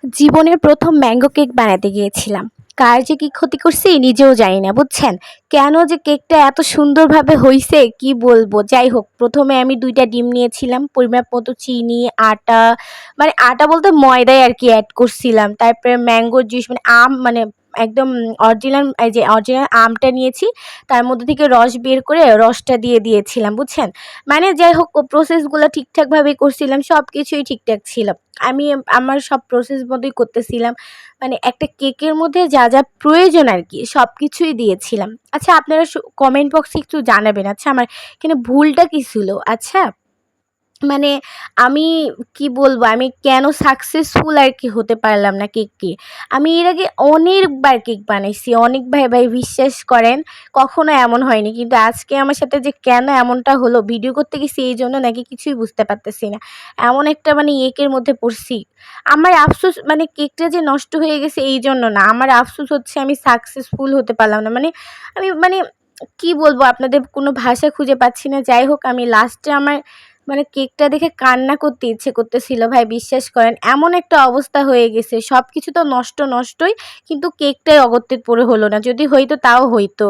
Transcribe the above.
জীবনের প্রথম mango cake বানাতে গিয়েছিলাম। কার যে কি ক্ষতি করছি নিজেও জানি না, বুঝছেন? কেন যে কেকটা এত সুন্দরভাবে হইছে কি বলবো? যাই হোক, প্রথমে আমি ২ টা ডিম নিয়েছিলাম, পরিমাপ মতো চিনি, আটা, মানে আটা বলতে ময়দাই আরকি এড করছিলাম। তারপরে ম্যাঙ্গো জুস মানে আম মানে একদম অরিজিনাল, এই যে অরিজিনাল আমটা নিয়েছি। তার মধ্যে থেকে রস বের করে রসটা দিয়ে দিয়েছিলাম, বুঝছেন? মানে যাই হোক, প্রসেসগুলো ঠিকঠাকভাবেই করছিলাম। সবকিছুই ঠিকঠাক ছিল। আমি আমার সব প্রসেস মতোই করতেছিলাম। মানে একটা কেকের মধ্যে যা, যা প্রয়োজন আরকি সবকিছুই দিয়েছিলাম। আচ্ছা, আপনারা কমেন্ট বক্সে একটু জানাবেন। আচ্ছা, আমার এখানে ভুলটা কি ছিল? আচ্ছা, মানে আমি কি বলবো, আমি কেন সাকসেসফুল আরকি হতে পারলাম না কেকে। আমি এর আগে অনেকবার কেক বানাইছি। অনেক ভাই বিশ্বাস করেন, কখনো এমন হয়নি। কিন্তু আজকে আমার সাথে যে কেন এমনটা হলো, ভিডিও করতে গেছি এইজন্য নাকি কিছুই বুঝতে পারতেছি না। এমন একটা মানে একের মধ্যে পড়ছি। আমার আফসোস, মানে কেকটা যে নষ্ট হয়ে গেছে এইজন্য না। আমার আফসোস হচ্ছে আমি সাকসেসফুল হতে পারলাম না। আমি কি বলবো, আপনাদের কোনো ভাষা খুঁজে পাচ্ছি না। যাই হোক, আমি লাস্টে আমার কেকটা দেখে কান্না করতে ইচ্ছে করতেছিল ভাই, বিশ্বাস করেন। এমন একটা অবস্থা হয়ে গেছে। সবকিছু তো নষ্টই, কিন্তু কেকটাই অগত্যের পরে হলো না। যদি হইতো তাও হইতো।